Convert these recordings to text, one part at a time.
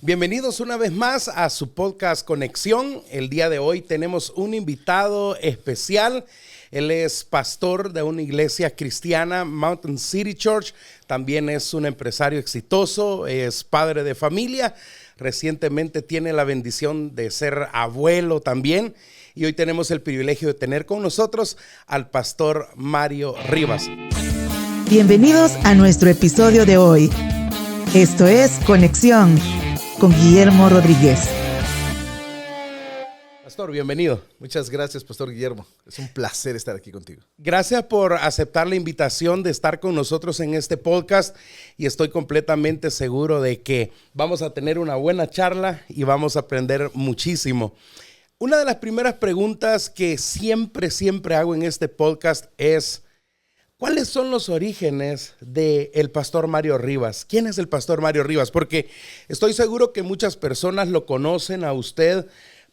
Bienvenidos una vez más a su podcast Conexión. El día de hoy tenemos un invitado especial. Él es pastor de una iglesia cristiana, Mountain City Church. También es un empresario exitoso, es padre de familia. Recientemente tiene la bendición de ser abuelo también. Y hoy tenemos el privilegio de tener con nosotros al pastor Mario Rivas. Bienvenidos a nuestro episodio de hoy. Esto es Conexión con Guillermo Rodríguez. Pastor, bienvenido. Muchas gracias, Pastor Guillermo. Es un placer estar aquí contigo. Gracias por aceptar la invitación de estar con nosotros en este podcast y estoy completamente seguro de que vamos a tener una buena charla y vamos a aprender muchísimo. Una de las primeras preguntas que siempre hago en este podcast es: ¿cuáles son los orígenes del pastor Mario Rivas? ¿Quién es el pastor Mario Rivas? Porque estoy seguro que muchas personas lo conocen a usted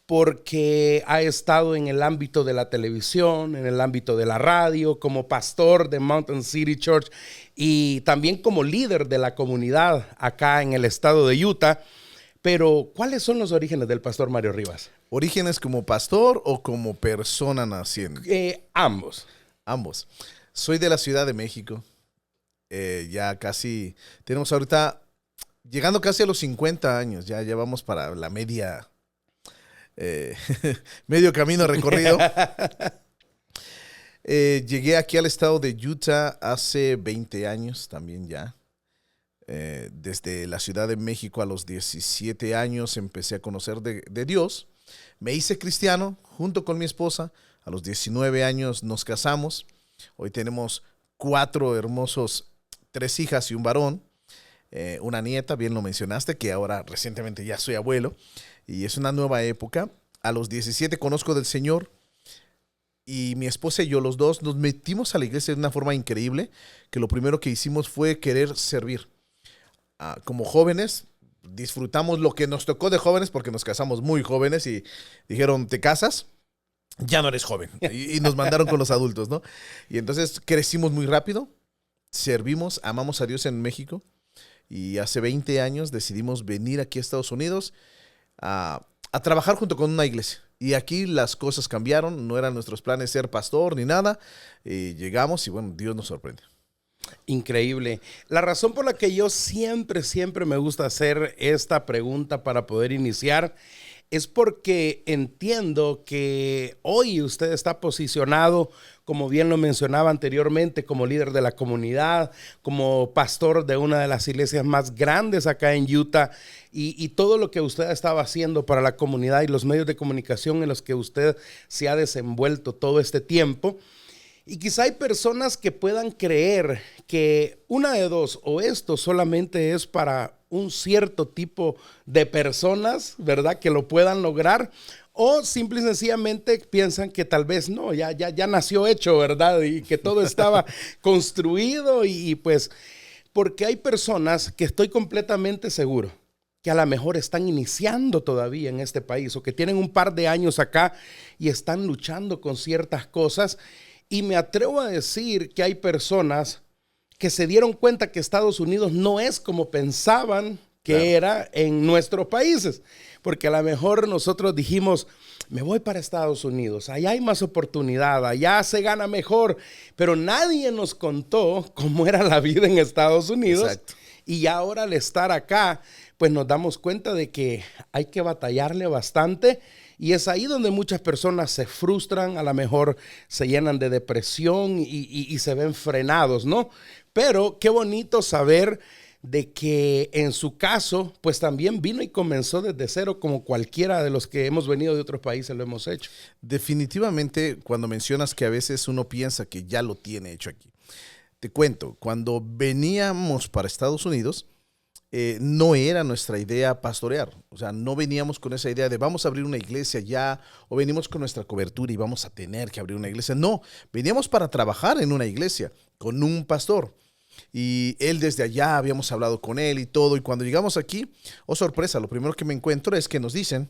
porque ha estado en el ámbito de la televisión, en el ámbito de la radio, como pastor de Mountain City Church y también como líder de la comunidad acá en el estado de Utah. Pero, ¿cuáles son los orígenes del pastor Mario Rivas? ¿Orígenes como pastor o como persona naciendo? Ambos. Ambos. Soy de la Ciudad de México. Ya casi, tenemos ahorita, llegando casi a los 50 años, ya vamos para la medio camino recorrido. Llegué aquí al estado de Utah hace 20 años también ya. Desde la Ciudad de México a los 17 años empecé a conocer de Dios. Me hice cristiano junto con mi esposa. A los 19 años nos casamos. Hoy tenemos 4 hermosos, 3 hijas y un varón. Una nieta, bien lo mencionaste, que ahora recientemente ya soy abuelo. Y es una nueva época. A los 17 conozco del Señor. Y mi esposa y yo, los dos, nos metimos a la iglesia de una forma increíble. Que lo primero que hicimos fue querer servir. Como jóvenes, disfrutamos lo que nos tocó de jóvenes porque nos casamos muy jóvenes y dijeron, ¿te casas? Ya no eres joven. Y nos mandaron con los adultos, ¿no? Y entonces crecimos muy rápido, servimos, amamos a Dios en México y hace 20 años decidimos venir aquí a Estados Unidos a trabajar junto con una iglesia. Y aquí las cosas cambiaron, no eran nuestros planes ser pastor ni nada. Llegamos y bueno, Dios nos sorprende. Increíble. La razón por la que yo siempre me gusta hacer esta pregunta para poder iniciar es porque entiendo que hoy usted está posicionado, como bien lo mencionaba anteriormente, como líder de la comunidad, como pastor de una de las iglesias más grandes acá en Utah y todo lo que usted estaba haciendo para la comunidad y los medios de comunicación en los que usted se ha desenvuelto todo este tiempo. Y quizá hay personas que puedan creer que una de dos, o esto solamente es para un cierto tipo de personas, ¿verdad? Que lo puedan lograr, o simple y sencillamente piensan que tal vez no, ya nació hecho, ¿verdad? Y que todo estaba construido y pues, porque hay personas que estoy completamente seguro que a lo mejor están iniciando todavía en este país o que tienen un par de años acá y están luchando con ciertas cosas. Y me atrevo a decir que hay personas que se dieron cuenta que Estados Unidos no es como pensaban que era en nuestros países. Porque a lo mejor nosotros dijimos, me voy para Estados Unidos, allá hay más oportunidad, allá se gana mejor. Pero nadie nos contó cómo era la vida en Estados Unidos. Exacto. Y ahora al estar acá, pues nos damos cuenta de que hay que batallarle bastante. Y es ahí donde muchas personas se frustran, a lo mejor se llenan de depresión y se ven frenados, ¿no? Pero qué bonito saber de que en su caso, pues también vino y comenzó desde cero como cualquiera de los que hemos venido de otros países lo hemos hecho. Definitivamente, cuando mencionas que a veces uno piensa que ya lo tiene hecho aquí. Te cuento, cuando veníamos para Estados Unidos, no era nuestra idea pastorear. O sea, no veníamos con esa idea de vamos a abrir una iglesia ya, o venimos con nuestra cobertura y vamos a tener que abrir una iglesia. No, veníamos para trabajar en una iglesia con un pastor. Y él desde allá habíamos hablado con él y todo. Y cuando llegamos aquí, oh sorpresa, lo primero que me encuentro es que nos dicen,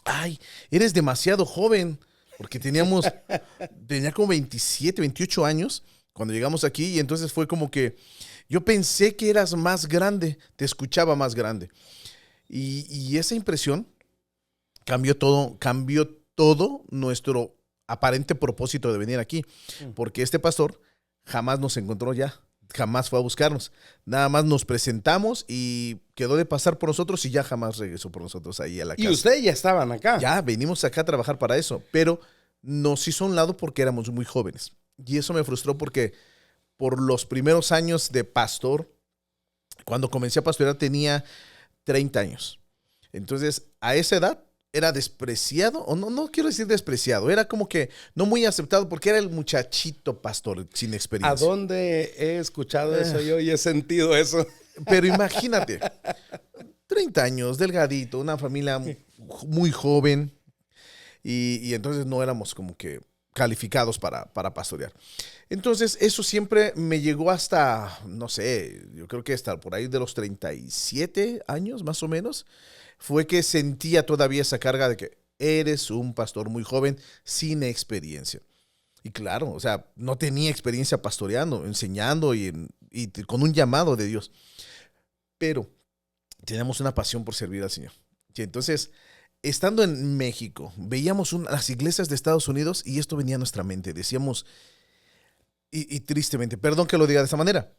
ay, eres demasiado joven. Porque tenía como 27, 28 años cuando llegamos aquí. Y entonces fue como que yo pensé que eras más grande, te escuchaba más grande. Y esa impresión cambió todo nuestro aparente propósito de venir aquí. Porque este pastor jamás nos encontró ya, jamás fue a buscarnos. Nada más nos presentamos y quedó de pasar por nosotros y ya jamás regresó por nosotros ahí a la casa. Y ustedes ya estaban acá. Ya, venimos acá a trabajar para eso, pero nos hizo a un lado porque éramos muy jóvenes. Y eso me frustró porque por los primeros años de pastor, cuando comencé a pastorear tenía 30 años. Entonces, a esa edad era despreciado, o no quiero decir despreciado, era como que no muy aceptado porque era el muchachito pastor sin experiencia. ¿A dónde he escuchado eso yo y he sentido eso? Pero imagínate, 30 años, delgadito, una familia muy joven y entonces no éramos como que calificados para pastorear. Entonces eso siempre me llegó hasta, no sé, yo creo que hasta por ahí de los 37 años más o menos, fue que sentía todavía esa carga de que eres un pastor muy joven sin experiencia. Y claro, o sea, no tenía experiencia pastoreando, enseñando y con un llamado de Dios. Pero teníamos una pasión por servir al Señor. Y entonces, estando en México, veíamos las iglesias de Estados Unidos y esto venía a nuestra mente. Decíamos, y tristemente, perdón que lo diga de esa manera,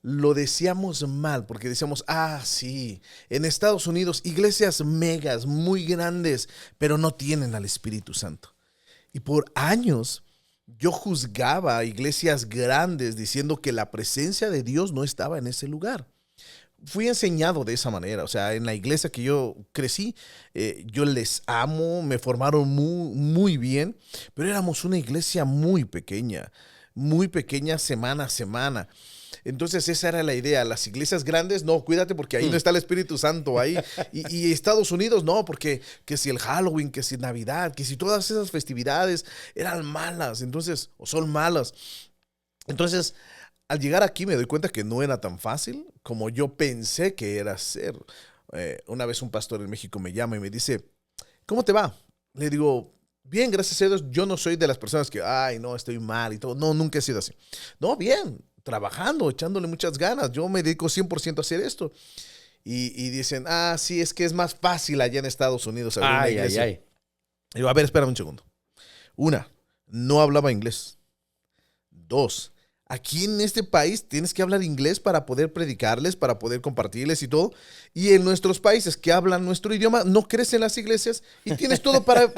lo decíamos mal porque decíamos, sí, en Estados Unidos iglesias megas, muy grandes, pero no tienen al Espíritu Santo. Y por años yo juzgaba a iglesias grandes diciendo que la presencia de Dios no estaba en ese lugar. Fui enseñado de esa manera, o sea, en la iglesia que yo crecí, yo les amo, me formaron muy, muy bien, pero éramos una iglesia muy pequeña semana a semana. Entonces esa era la idea, las iglesias grandes, no, cuídate porque ahí no está el Espíritu Santo ahí. Y Estados Unidos, no, porque que si el Halloween, que si Navidad, que si todas esas festividades eran malas, entonces, o son malas. Entonces, al llegar aquí me doy cuenta que no era tan fácil como yo pensé que era ser. Una vez un pastor en México me llama y me dice, ¿cómo te va? Le digo, bien, gracias a Dios, yo no soy de las personas que, no, estoy mal y todo. No, nunca he sido así. No, bien, trabajando, echándole muchas ganas. Yo me dedico 100% a hacer esto. Y dicen, sí, es que es más fácil allá en Estados Unidos abrir una iglesia. Y digo, a ver, espérame un segundo. 1, no hablaba inglés. 2, aquí en este país tienes que hablar inglés para poder predicarles, para poder compartirles y todo. Y en nuestros países que hablan nuestro idioma, no crecen las iglesias y tienes todo para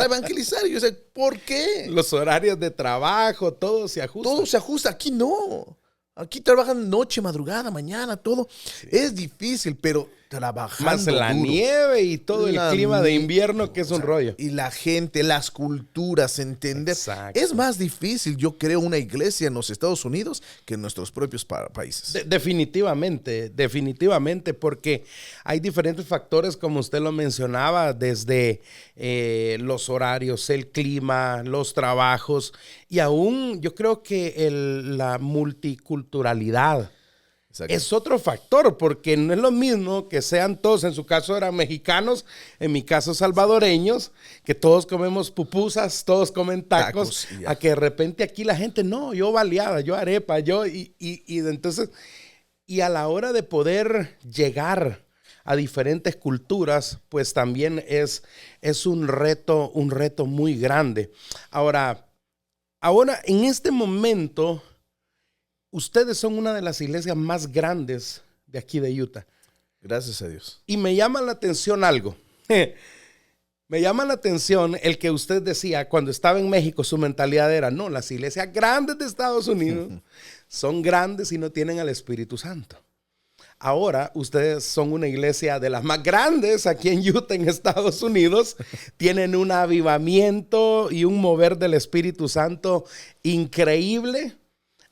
evangelizar. Y yo sé, ¿por qué? Los horarios de trabajo, todo se ajusta. Todo se ajusta. Aquí no. Aquí trabajan noche, madrugada, mañana, todo. Sí. Es difícil, pero trabajando más la duro. Nieve y todo el clima de invierno que es un rollo. Y la gente, las culturas, entender. Exacto. Es más difícil, yo creo, una iglesia en los Estados Unidos que en nuestros propios países. Definitivamente, porque hay diferentes factores, como usted lo mencionaba, desde los horarios, el clima, los trabajos y aún yo creo que la multiculturalidad. Exacto. Es otro factor, porque no es lo mismo que sean todos, en su caso eran mexicanos, en mi caso salvadoreños, que todos comemos pupusas, todos comen tacos a que de repente aquí la gente, no, yo baleada, yo arepa, y entonces, y a la hora de poder llegar a diferentes culturas, pues también es un reto muy grande. Ahora, en este momento, ustedes son una de las iglesias más grandes de aquí de Utah. Gracias a Dios. Y me llama la atención algo. Me llama la atención el que usted decía cuando estaba en México, su mentalidad era, no, las iglesias grandes de Estados Unidos son grandes y no tienen al Espíritu Santo. Ahora ustedes son una iglesia de las más grandes aquí en Utah, en Estados Unidos. Tienen un avivamiento y un mover del Espíritu Santo increíble.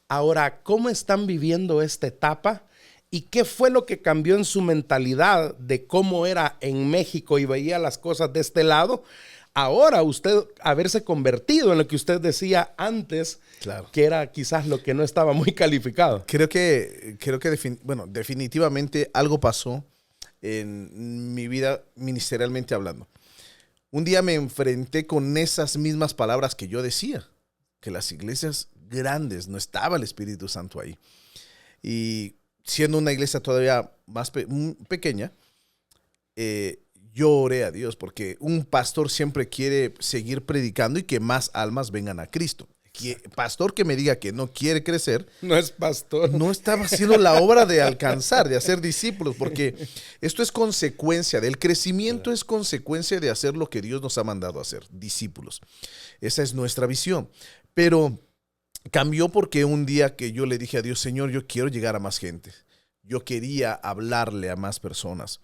Ahora, ¿cómo están viviendo esta etapa? ¿Y qué fue lo que cambió en su mentalidad de cómo era en México y veía las cosas de este lado? Ahora usted haberse convertido en lo que usted decía antes, claro, que era quizás lo que no estaba muy calificado. Creo que definitivamente algo pasó en mi vida ministerialmente hablando. Un día me enfrenté con esas mismas palabras que yo decía, que las iglesias grandes no estaba el Espíritu Santo ahí. Y siendo una iglesia todavía más pequeña, yo oré a Dios porque un pastor siempre quiere seguir predicando y que más almas vengan a Cristo. Pastor que me diga que no quiere crecer, no es pastor. No estaba haciendo la obra de alcanzar, de hacer discípulos, porque esto es consecuencia del crecimiento, es consecuencia de hacer lo que Dios nos ha mandado a hacer, discípulos. Esa es nuestra visión. Pero cambió porque un día que yo le dije a Dios, Señor, yo quiero llegar a más gente. Yo quería hablarle a más personas.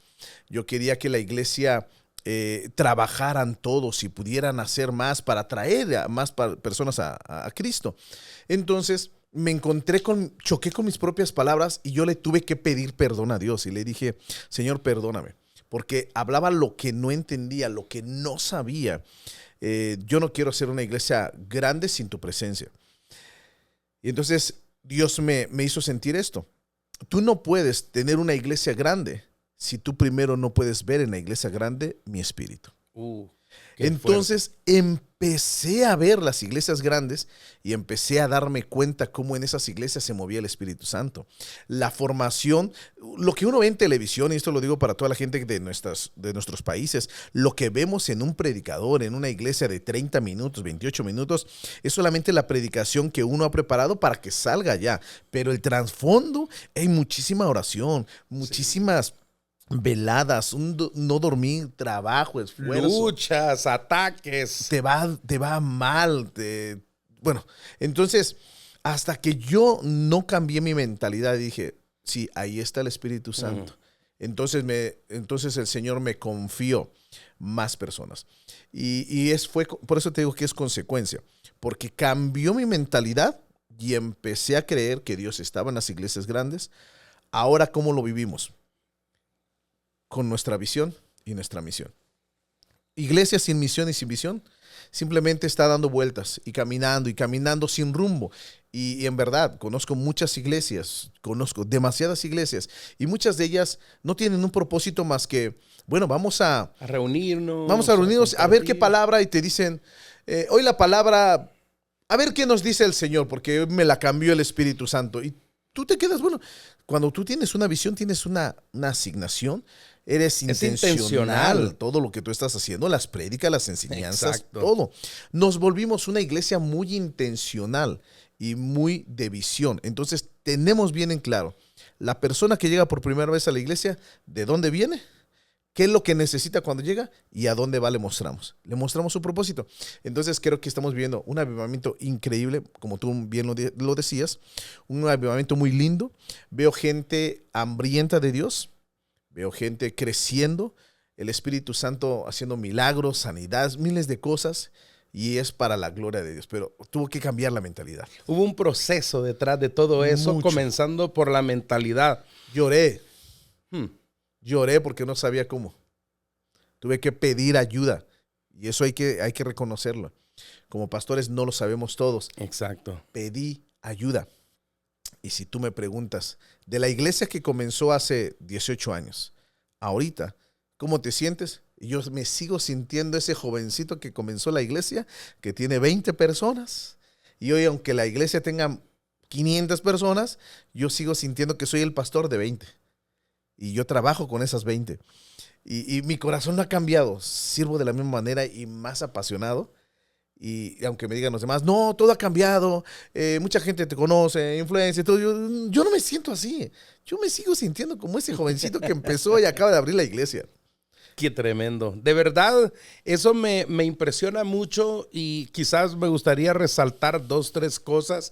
Yo quería que la iglesia trabajaran todos y pudieran hacer más para atraer a más personas a Cristo. Entonces choqué con mis propias palabras y yo le tuve que pedir perdón a Dios y le dije, Señor, perdóname, porque hablaba lo que no entendía, lo que no sabía. Yo no quiero hacer una iglesia grande sin tu presencia. Y entonces Dios me hizo sentir esto. Tú no puedes tener una iglesia grande si tú primero no puedes ver en la iglesia grande mi espíritu. Entonces empecé a ver las iglesias grandes y empecé a darme cuenta cómo en esas iglesias se movía el Espíritu Santo. La formación, lo que uno ve en televisión, y esto lo digo para toda la gente de nuestros países, lo que vemos en un predicador, en una iglesia de 30 minutos, 28 minutos, es solamente la predicación que uno ha preparado para que salga ya. Pero el trasfondo, hay muchísima oración, muchísimas veladas, no dormir, trabajo, esfuerzo. Luchas, ataques. Te va mal. Bueno, entonces, hasta que yo no cambié mi mentalidad, dije, sí, ahí está el Espíritu Santo. Entonces el Señor me confió más personas. Por eso te digo que es consecuencia. Porque cambió mi mentalidad y empecé a creer que Dios estaba en las iglesias grandes. Ahora, ¿cómo lo vivimos? Con nuestra visión y nuestra misión. Iglesia sin misión y sin visión simplemente está dando vueltas y caminando sin rumbo. Y en verdad, conozco muchas iglesias, conozco demasiadas iglesias y muchas de ellas no tienen un propósito más que, bueno, vamos a reunirnos. Vamos a reunirnos a ver qué palabra y te dicen, hoy la palabra, a ver qué nos dice el Señor, porque me la cambió el Espíritu Santo. Y tú te quedas, bueno, cuando tú tienes una visión, tienes una asignación, eres intencional. Todo lo que tú estás haciendo, las prédicas, las enseñanzas, exacto, todo. Nos volvimos una iglesia muy intencional y muy de visión. Entonces, tenemos bien en claro, la persona que llega por primera vez a la iglesia, ¿de dónde viene? ¿Qué es lo que necesita cuando llega? ¿Y a dónde va? Le mostramos su propósito. Entonces creo que estamos viviendo un avivamiento increíble, como tú bien lo decías, un avivamiento muy lindo. Veo gente hambrienta de Dios, veo gente creciendo, el Espíritu Santo haciendo milagros, sanidades, miles de cosas, y es para la gloria de Dios. Pero tuvo que cambiar la mentalidad. Hubo un proceso detrás de todo eso, mucho, comenzando por la mentalidad. Lloré porque no sabía cómo. Tuve que pedir ayuda. Y eso hay que reconocerlo. Como pastores no lo sabemos todos. Exacto. Pedí ayuda. Y si tú me preguntas, de la iglesia que comenzó hace 18 años, ahorita, ¿cómo te sientes? Yo me sigo sintiendo ese jovencito que comenzó la iglesia, que tiene 20 personas. Y hoy, aunque la iglesia tenga 500 personas, yo sigo sintiendo que soy el pastor de 20. Y yo trabajo con esas 20. Y mi corazón no ha cambiado. Sirvo de la misma manera y más apasionado. Y aunque me digan los demás, no, todo ha cambiado. Mucha gente te conoce, influencia, todo. Yo no me siento así. Yo me sigo sintiendo como ese jovencito que empezó y acaba de abrir la iglesia. Qué tremendo. De verdad, eso me impresiona mucho y quizás me gustaría resaltar 2, 3 cosas.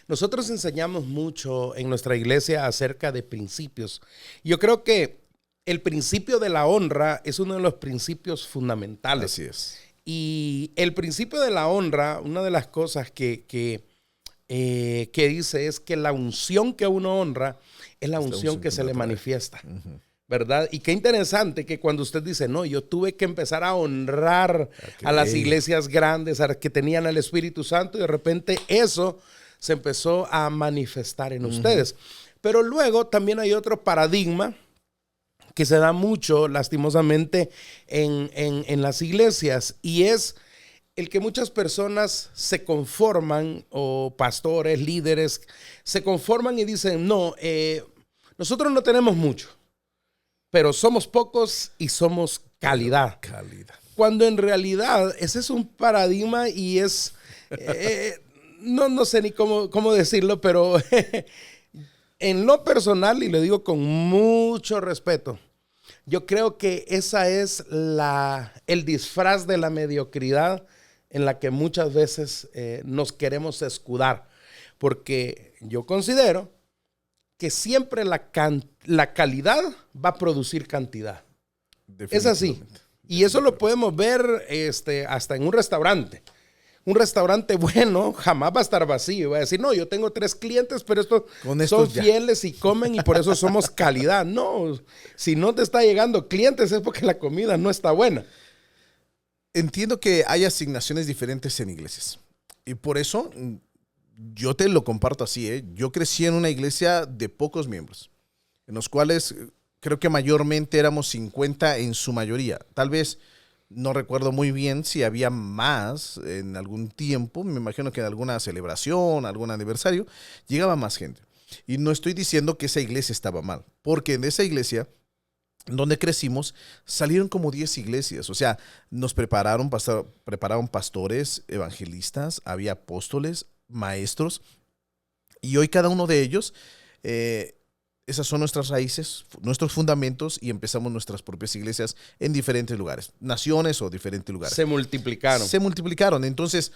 Nosotros enseñamos mucho en nuestra iglesia acerca de principios. Yo creo que el principio de la honra es uno de los principios fundamentales. Así es. Y el principio de la honra, una de las cosas que dice es que la unción que uno honra es la unción que se le manifiesta. Uh-huh. ¿Verdad? Y qué interesante que cuando usted dice, no, yo tuve que empezar a honrar a las iglesias grandes, a las que tenían el Espíritu Santo, y de repente eso se empezó a manifestar en ustedes. Pero luego también hay otro paradigma que se da mucho, lastimosamente, en las iglesias, y es el que muchas personas se conforman, o pastores, líderes, se conforman y dicen, no, nosotros no tenemos mucho, pero somos pocos y somos calidad. Calidad. Cuando en realidad ese es un paradigma y es, no sé ni cómo decirlo, pero en lo personal, y lo digo con mucho respeto, yo creo que esa es el disfraz de la mediocridad en la que muchas veces nos queremos escudar. Porque yo considero que siempre la calidad va a producir cantidad. Es así. Y eso lo podemos ver hasta en un restaurante. Un restaurante bueno jamás va a estar vacío. Va a decir, no, yo tengo 3 clientes, pero estos son fieles y comen y por eso somos calidad. No, si no te está llegando clientes es porque la comida no está buena. Entiendo que hay asignaciones diferentes en iglesias. Y por eso yo te lo comparto así. Yo crecí en una iglesia de pocos miembros, en los cuales creo que mayormente éramos 50 en su mayoría. Tal vez no recuerdo muy bien si había más en algún tiempo. Me imagino que en alguna celebración, algún aniversario, llegaba más gente. Y no estoy diciendo que esa iglesia estaba mal, porque en esa iglesia donde crecimos, salieron como 10 iglesias. O sea, nos prepararon pastores, evangelistas, había apóstoles, maestros. Y hoy cada uno de ellos, esas son nuestras raíces, nuestros fundamentos, y empezamos nuestras propias iglesias en diferentes lugares, naciones o diferentes lugares. Se multiplicaron. Se multiplicaron. Entonces,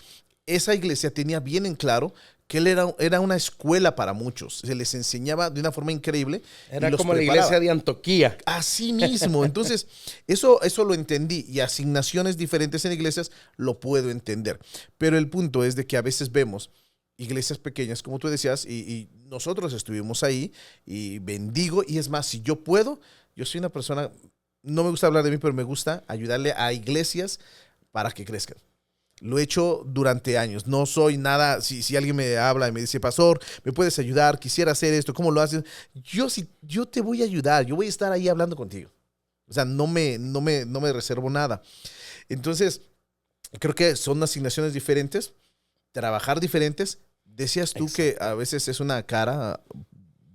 esa iglesia tenía bien en claro que él era una escuela para muchos. Se les enseñaba de una forma increíble. Era como la iglesia de Antioquía. Así mismo. Entonces, eso lo entendí. Y asignaciones diferentes en iglesias lo puedo entender. Pero el punto es de que a veces vemos iglesias pequeñas, como tú decías, y nosotros estuvimos ahí, y bendigo. Y es más, si yo puedo, yo soy una persona, no me gusta hablar de mí, pero me gusta ayudarle a iglesias para que crezcan. Lo he hecho durante años. No soy nada, si alguien me habla y me dice, pastor, ¿me puedes ayudar? Quisiera hacer esto, ¿cómo lo haces? Yo te voy a ayudar, yo voy a estar ahí hablando contigo. O sea, no me reservo nada. Entonces, creo que son asignaciones diferentes, trabajar diferentes. Decías tú que a veces es una cara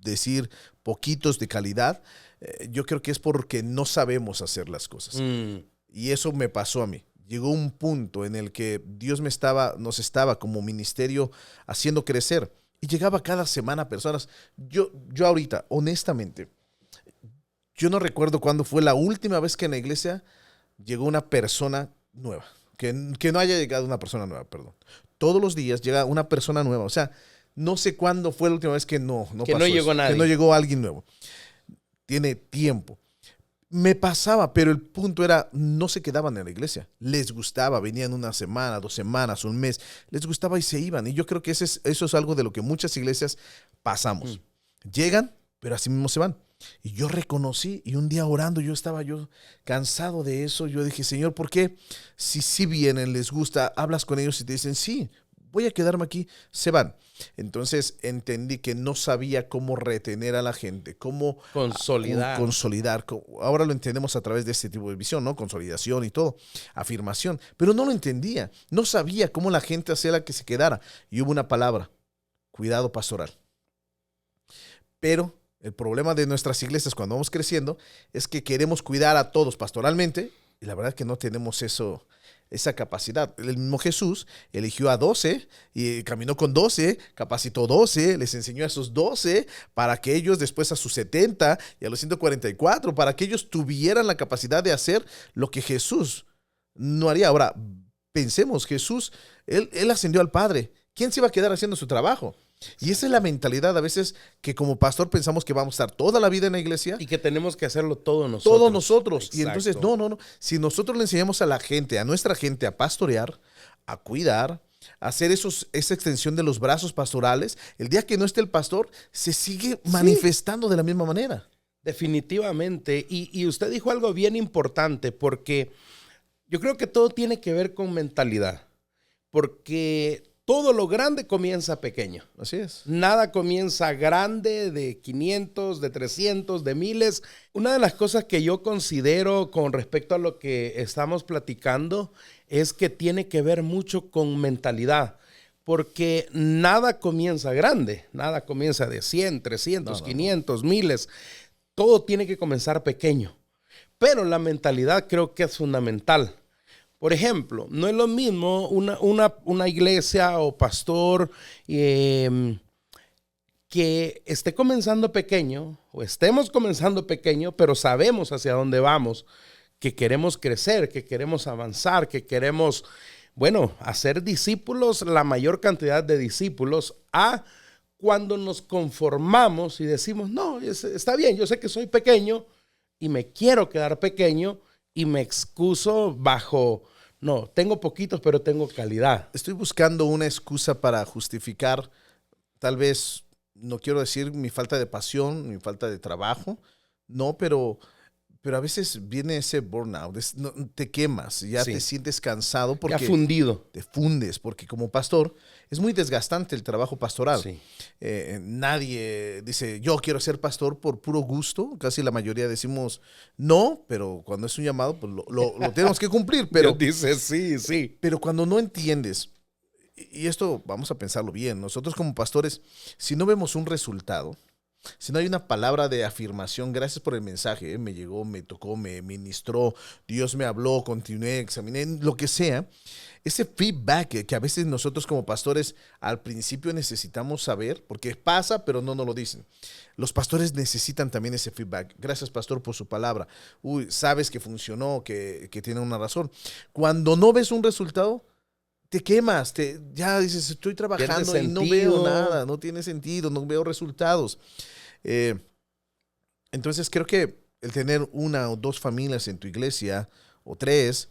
decir poquitos de calidad. Yo creo que es porque no sabemos hacer las cosas. Y eso me pasó a mí. Llegó un punto en el que Dios nos estaba como ministerio haciendo crecer. Y llegaba cada semana personas. Yo ahorita, honestamente, yo no recuerdo cuándo fue la última vez que en la iglesia llegó una persona nueva. Que no haya llegado una persona nueva, perdón. Todos los días llega una persona nueva. O sea, no sé cuándo fue la última vez que no llegó nadie. Que no llegó alguien nuevo. Tiene tiempo. Me pasaba, pero el punto era, no se quedaban en la iglesia. Les gustaba, venían una semana, 2 semanas, un mes. Les gustaba y se iban. Y yo creo que eso es algo de lo que muchas iglesias pasamos. Llegan, pero así mismo se van. Y yo reconocí, y un día orando, estaba cansado de eso. Yo dije, Señor, ¿por qué? Si vienen, les gusta, hablas con ellos y te dicen, sí, voy a quedarme aquí, se van. Entonces entendí que no sabía cómo retener a la gente, cómo consolidar. Ahora lo entendemos a través de este tipo de visión, ¿no? Consolidación y todo, afirmación. Pero no lo entendía, no sabía cómo la gente hacía la que se quedara. Y hubo una palabra, cuidado pastoral. Pero el problema de nuestras iglesias cuando vamos creciendo es que queremos cuidar a todos pastoralmente y la verdad es que no tenemos esa capacidad. El mismo Jesús eligió a 12 y caminó con 12, capacitó 12, les enseñó a esos 12 para que ellos después a sus 70 y a los 144, para que ellos tuvieran la capacidad de hacer lo que Jesús no haría. Ahora, pensemos, Jesús, él ascendió al Padre. ¿Quién se iba a quedar haciendo su trabajo? Y esa es la mentalidad a veces que como pastor pensamos que vamos a estar toda la vida en la iglesia. Y que tenemos que hacerlo todos nosotros. Todos nosotros. Exacto. Y entonces, no. Si nosotros le enseñamos a la gente, a nuestra gente a pastorear, a cuidar, a hacer esa extensión de los brazos pastorales, el día que no esté el pastor, se sigue manifestando de la misma manera. Definitivamente. Y usted dijo algo bien importante porque yo creo que todo tiene que ver con mentalidad. Porque todo lo grande comienza pequeño. Así es. Nada comienza grande, de 500, de 300, de miles. Una de las cosas que yo considero con respecto a lo que estamos platicando es que tiene que ver mucho con mentalidad. Porque nada comienza grande. Nada comienza de 100, 300, 500, miles. todo tiene que comenzar pequeño, pero la mentalidad creo que es fundamental. Por ejemplo, no es lo mismo una iglesia o pastor que esté comenzando pequeño o estemos comenzando pequeño, pero sabemos hacia dónde vamos, que queremos crecer, que queremos avanzar, que queremos, bueno, hacer discípulos, la mayor cantidad de discípulos, a cuando nos conformamos y decimos, no, está bien, yo sé que soy pequeño y me quiero quedar pequeño y me excuso bajo, no, tengo poquitos, pero tengo calidad. Estoy buscando una excusa para justificar, tal vez, no quiero decir mi falta de pasión, mi falta de trabajo, no, pero a veces viene ese burnout, te quemas, ya te sientes cansado porque ya fundido. Te fundes, porque como pastor es muy desgastante el trabajo pastoral. Sí. Nadie dice, yo quiero ser pastor por puro gusto, casi la mayoría decimos no, pero cuando es un llamado, pues lo tenemos que cumplir. Pero Dios dice sí. Pero cuando no entiendes, y esto vamos a pensarlo bien, nosotros como pastores, si no vemos un resultado, si no hay una palabra de afirmación, gracias por el mensaje, me llegó, me tocó, me ministró, Dios me habló, continué, examiné, lo que sea, ese feedback que a veces nosotros como pastores al principio necesitamos saber, porque pasa, pero no nos lo dicen. Los pastores necesitan también ese feedback. Gracias, pastor, por su palabra. Sabes que funcionó, que tiene una razón. Cuando no ves un resultado, te quemas, ya dices, estoy trabajando y no veo nada, no tiene sentido, no veo resultados. Entonces creo que el tener una o dos familias en tu iglesia, o tres,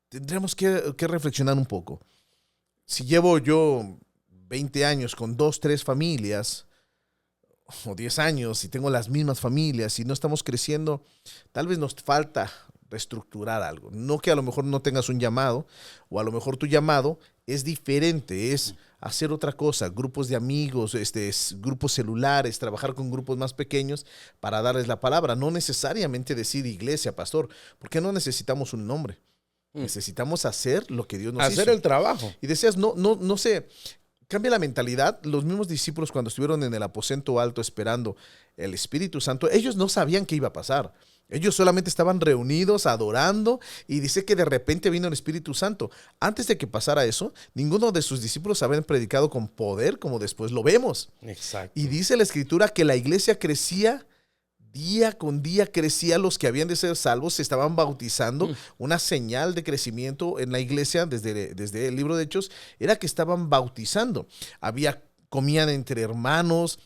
tendremos que reflexionar un poco. Si llevo yo 20 años con 2, 3 familias, o 10 años, y tengo las mismas familias, y no estamos creciendo, tal vez nos falta reestructurar algo. No que a lo mejor no tengas un llamado, o a lo mejor tu llamado es diferente, es hacer otra cosa, grupos de amigos, grupos celulares, trabajar con grupos más pequeños para darles la palabra. No necesariamente decir iglesia, pastor, porque no necesitamos un nombre. Necesitamos hacer lo que Dios nos hizo. Hacer el trabajo. Y decías, no sé, cambia la mentalidad. Los mismos discípulos cuando estuvieron en el aposento alto esperando el Espíritu Santo, ellos no sabían qué iba a pasar. Ellos solamente estaban reunidos, adorando, y dice que de repente vino el Espíritu Santo. Antes de que pasara eso, ninguno de sus discípulos habían predicado con poder, como después lo vemos. Exacto. Y dice la Escritura que la iglesia crecía, día con día crecía, los que habían de ser salvos se estaban bautizando. Una señal de crecimiento en la iglesia, desde el libro de Hechos, era que estaban bautizando. Comían entre hermanos,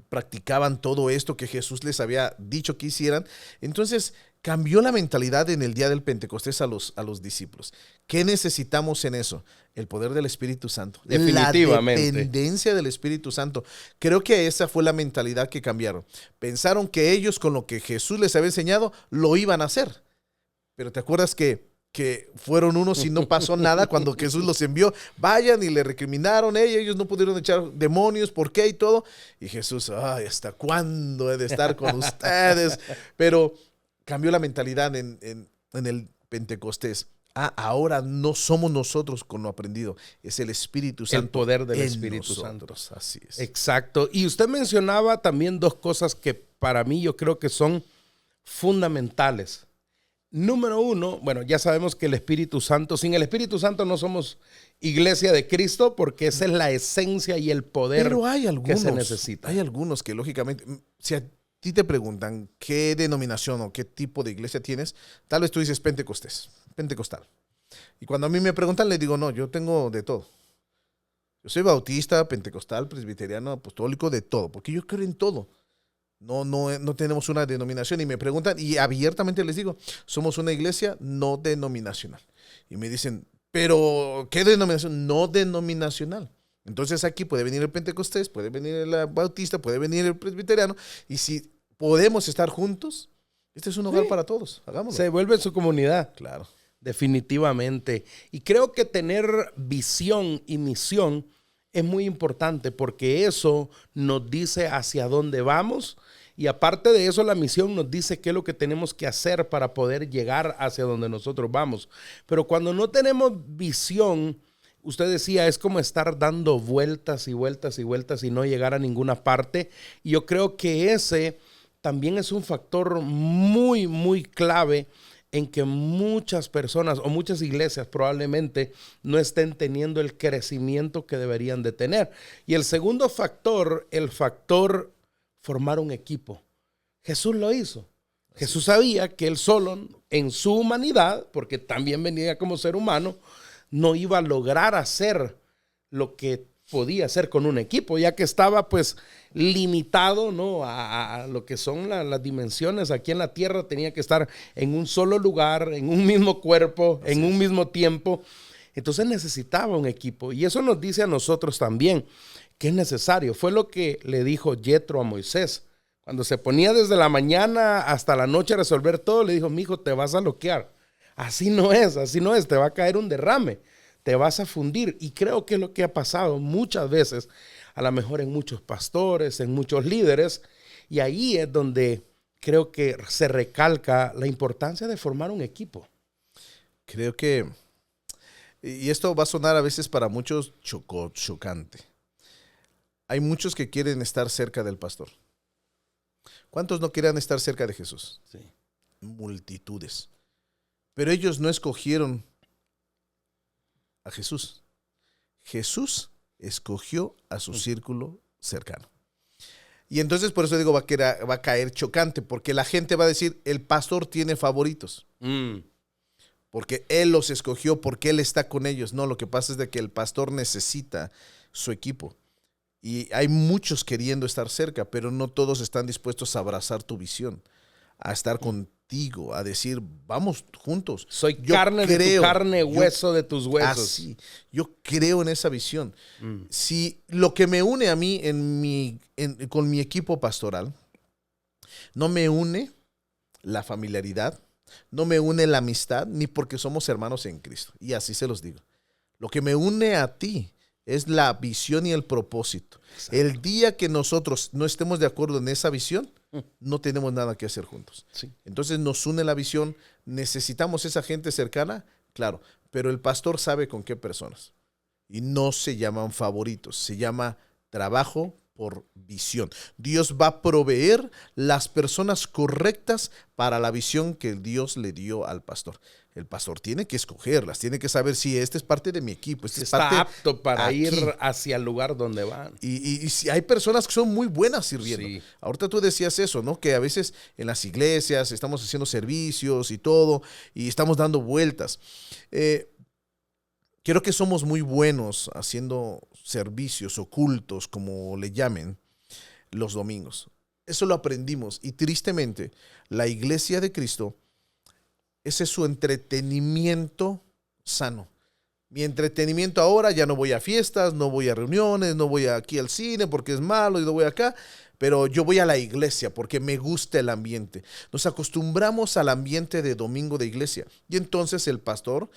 practicaban todo esto que Jesús les había dicho que hicieran. Entonces cambió la mentalidad en el día del Pentecostés a los discípulos. ¿Qué necesitamos en eso? El poder del Espíritu Santo. Definitivamente. La dependencia del Espíritu Santo. Creo que esa fue la mentalidad que cambiaron. Pensaron que ellos, con lo que Jesús les había enseñado, lo iban a hacer. Pero ¿te acuerdas que fueron unos y no pasó nada cuando Jesús los envió? Vayan, y le recriminaron, ellos no pudieron echar demonios, ¿por qué? Y todo. Y Jesús, ¿hasta cuándo he de estar con ustedes? Pero cambió la mentalidad en el Pentecostés. Ahora no somos nosotros con lo aprendido, es el Espíritu Santo. El poder del Espíritu Santo. Así es. Exacto. Y usted mencionaba también dos cosas que para mí yo creo que son fundamentales. Número uno, bueno, ya sabemos que el Espíritu Santo, sin el Espíritu Santo no somos iglesia de Cristo, porque esa es la esencia y el poder. Pero hay algunos, que se necesita. Hay algunos que lógicamente, si a ti te preguntan qué denominación o qué tipo de iglesia tienes, tal vez tú dices pentecostal. Y cuando a mí me preguntan, les digo, no, yo tengo de todo. Yo soy bautista, pentecostal, presbiteriano, apostólico, de todo, porque yo creo en todo. No tenemos una denominación, y me preguntan, y abiertamente les digo, somos una iglesia no denominacional. Y me dicen, ¿pero qué denominación? No denominacional. Entonces aquí puede venir el Pentecostés, puede venir el Bautista, puede venir el Presbiteriano, y si podemos estar juntos, este es un hogar para todos, hagámoslo. Se vuelve su comunidad. Claro. Definitivamente. Y creo que tener visión y misión es muy importante, porque eso nos dice hacia dónde vamos, y aparte de eso, la misión nos dice qué es lo que tenemos que hacer para poder llegar hacia donde nosotros vamos. Pero cuando no tenemos visión, usted decía, es como estar dando vueltas y vueltas y vueltas y no llegar a ninguna parte. Y yo creo que ese también es un factor muy, muy clave en que muchas personas o muchas iglesias probablemente no estén teniendo el crecimiento que deberían de tener. Y el segundo factor, el factor formar un equipo. Jesús lo hizo. Jesús sabía que él solo, en su humanidad, porque también venía como ser humano, no iba a lograr hacer lo que podía hacer con un equipo, ya que estaba pues limitado, ¿no?, a lo que son las dimensiones. Aquí en la tierra tenía que estar en un solo lugar, en un mismo cuerpo, en un mismo tiempo. Entonces necesitaba un equipo, y eso nos dice a nosotros también que es necesario. Fue lo que le dijo Yetro a Moisés. Cuando se ponía desde la mañana hasta la noche a resolver todo, le dijo: mijo, te vas a loquear. Así no es, te va a caer un derrame, te vas a fundir. Y creo que es lo que ha pasado muchas veces, a lo mejor en muchos pastores, en muchos líderes, y ahí es donde creo que se recalca la importancia de formar un equipo. Creo que, y esto va a sonar a veces para muchos chocante, hay muchos que quieren estar cerca del pastor. ¿Cuántos no quieran estar cerca de Jesús? Sí. Multitudes. Pero ellos no escogieron a Jesús. Jesús escogió a su círculo cercano. Y entonces por eso digo, va a caer chocante, porque la gente va a decir: el pastor tiene favoritos. Porque él los escogió, porque él está con ellos. No, lo que pasa es de que el pastor necesita su equipo. Y hay muchos queriendo estar cerca, pero no todos están dispuestos a abrazar tu visión, a estar contigo, a decir: vamos juntos. Soy carne de tu carne, hueso de tus huesos. Así, yo creo en esa visión. Si lo que me une a mí con mi equipo pastoral, no me une la familiaridad, no me une la amistad, ni porque somos hermanos en Cristo. Y así se los digo. Lo que me une a ti es la visión y el propósito. Exacto. El día que nosotros no estemos de acuerdo en esa visión, no tenemos nada que hacer juntos. Sí. Entonces nos une la visión, necesitamos esa gente cercana, claro, pero el pastor sabe con qué personas. Y no se llaman favoritos, se llama trabajo por visión. Dios va a proveer las personas correctas para la visión que Dios le dio al pastor. El pastor tiene que escogerlas, tiene que saber si este es parte de mi equipo. Este está es parte apto para aquí ir hacia el lugar donde van. Y si hay personas que son muy buenas sirviendo. Sí. Ahorita tú decías eso, ¿no? Que a veces en las iglesias estamos haciendo servicios y todo, y estamos dando vueltas. Creo que somos muy buenos haciendo servicios ocultos, como le llamen, los domingos. Eso lo aprendimos. Y tristemente, la iglesia de Cristo, ese es su entretenimiento sano. Mi entretenimiento ahora, ya no voy a fiestas, no voy a reuniones, no voy aquí al cine porque es malo y no voy acá, pero yo voy a la iglesia porque me gusta el ambiente. Nos acostumbramos al ambiente de domingo de iglesia. Y entonces el pastor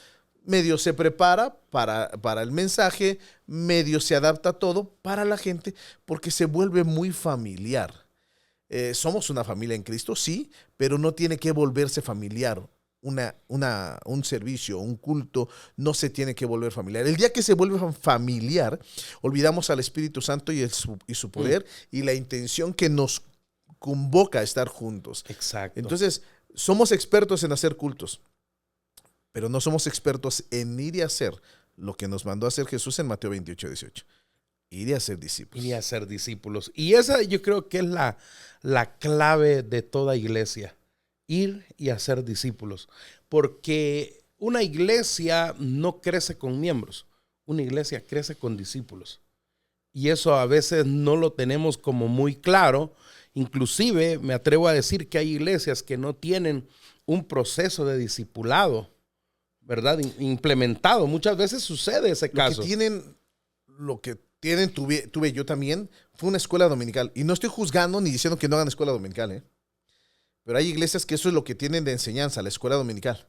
medio se prepara para el mensaje, medio se adapta todo para la gente porque se vuelve muy familiar. Somos una familia en Cristo, sí, pero no tiene que volverse familiar. Un servicio, un culto, no se tiene que volver familiar. El día que se vuelve familiar, olvidamos al Espíritu Santo y su poder y la intención que nos convoca a estar juntos. Exacto. Entonces, somos expertos en hacer cultos, pero no somos expertos en ir y hacer lo que nos mandó a hacer Jesús en Mateo 28:18. Ir y hacer discípulos. Ir y hacer discípulos. Y esa yo creo que es la clave de toda iglesia. Ir y hacer discípulos. Porque una iglesia no crece con miembros. Una iglesia crece con discípulos. Y eso a veces no lo tenemos como muy claro. Inclusive me atrevo a decir que hay iglesias que no tienen un proceso de discipulado, ¿verdad? Implementado. Muchas veces sucede ese caso. Lo que tienen, tuve yo también, fue una escuela dominical. Y no estoy juzgando ni diciendo que no hagan escuela dominical, Pero hay iglesias que eso es lo que tienen de enseñanza, la escuela dominical.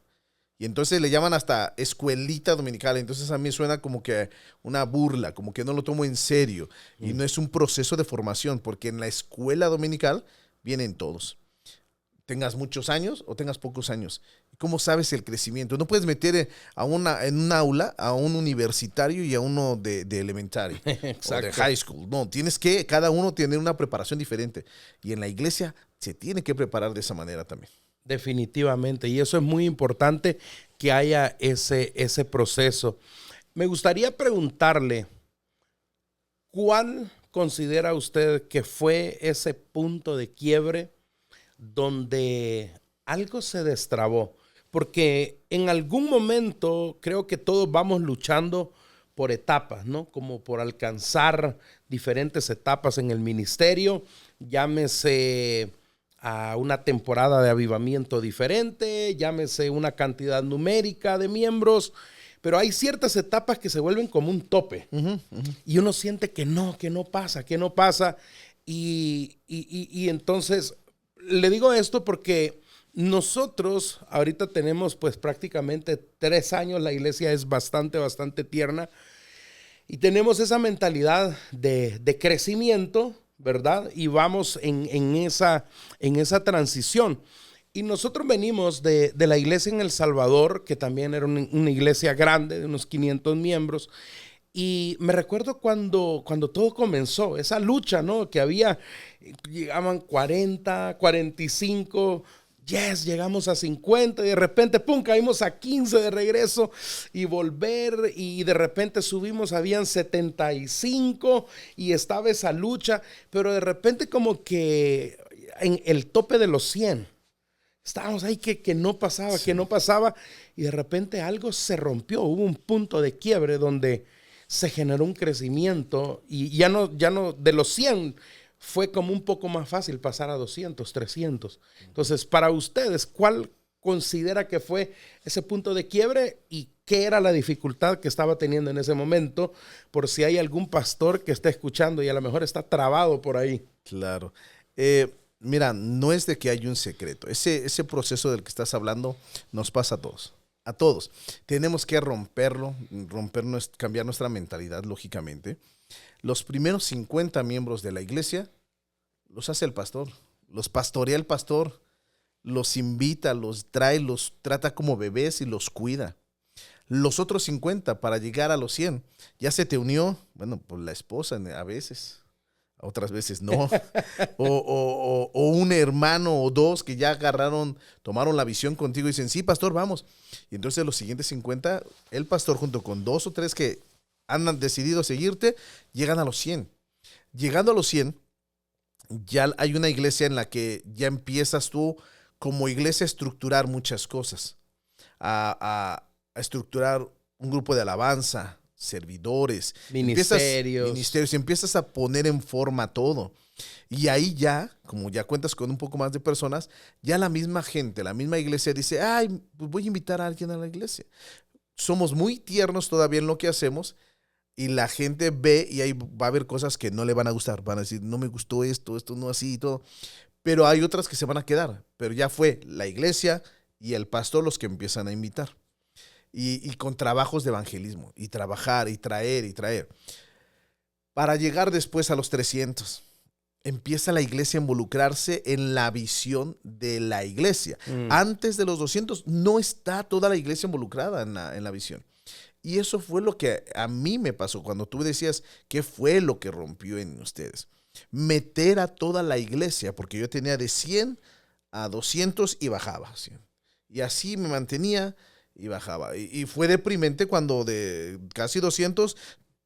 Y entonces le llaman hasta escuelita dominical. Entonces a mí suena como que una burla, como que no lo tomo en serio. Y no es un proceso de formación, porque en la escuela dominical vienen todos. tengas muchos años o tengas pocos años. ¿Cómo sabes el crecimiento? No puedes meter en un aula a un universitario y a uno de elementary o de high school. No, cada uno tiene una preparación diferente. Y en la iglesia se tiene que preparar de esa manera también. Definitivamente, y eso es muy importante que haya ese proceso. Me gustaría preguntarle, ¿cuál considera usted que fue ese punto de quiebre donde algo se destrabó? Porque en algún momento creo que todos vamos luchando por etapas, ¿no? Como por alcanzar diferentes etapas en el ministerio, llámese a una temporada de avivamiento diferente, llámese una cantidad numérica de miembros, pero hay ciertas etapas que se vuelven como un tope. Y uno siente que no pasa. Y entonces le digo esto porque nosotros ahorita tenemos pues prácticamente 3 años, la iglesia es bastante tierna y tenemos esa mentalidad de crecimiento, ¿verdad? Y vamos en esa transición. Y nosotros venimos de la iglesia en El Salvador, que también era una iglesia grande, de unos 500 miembros. Y me recuerdo cuando todo comenzó, esa lucha, ¿no? Que había, llegaban 40, 45, llegamos a 50 y de repente, pum, caímos a 15 de regreso y volver y de repente subimos, habían 75 y estaba esa lucha, pero de repente como que en el tope de los 100, estábamos ahí que no pasaba, sí, que no pasaba y de repente algo se rompió, hubo un punto de quiebre donde se generó un crecimiento y ya no de los 100 fue como un poco más fácil pasar a 200, 300. Entonces, para ustedes, ¿cuál considera que fue ese punto de quiebre y qué era la dificultad que estaba teniendo en ese momento? Por si hay algún pastor que esté escuchando y a lo mejor está trabado por ahí. Claro. Mira, no es de que hay un secreto. Ese proceso del que estás hablando nos pasa a todos. A todos. Tenemos que cambiar nuestra mentalidad, lógicamente. Los primeros 50 miembros de la iglesia los hace el pastor, los pastorea el pastor, los invita, los trae, los trata como bebés y los cuida. Los otros 50 para llegar a los 100, ya se te unió, bueno, pues la esposa a veces, otras veces no, o un hermano o dos que ya tomaron la visión contigo y dicen, sí, pastor, vamos. Y entonces los siguientes 50, el pastor junto con 2 o 3 que han decidido seguirte, llegan a los 100. Llegando a los 100, ya hay una iglesia en la que ya empiezas tú como iglesia a estructurar muchas cosas, a estructurar un grupo de alabanza, servidores, ministerios, empiezas a poner en forma todo. Y ahí ya, como ya cuentas con un poco más de personas, ya la misma gente, la misma iglesia dice, ay, pues voy a invitar a alguien a la iglesia. Somos muy tiernos todavía en lo que hacemos. Y la gente ve y ahí va a haber cosas que no le van a gustar. Van a decir, no me gustó esto no así y todo. Pero hay otras que se van a quedar. Pero ya fue la iglesia y el pastor los que empiezan a invitar. Y con trabajos de evangelismo. Y trabajar y traer. Para llegar después a los 300. Empieza la iglesia a involucrarse en la visión de la iglesia. Antes de los 200 no está toda la iglesia involucrada en la visión. Y eso fue lo que a mí me pasó cuando tú decías qué fue lo que rompió en ustedes. Meter a toda la iglesia, porque yo tenía de 100 a 200 y bajaba. ¿Sí? Y así me mantenía y bajaba. Y fue deprimente cuando de casi 200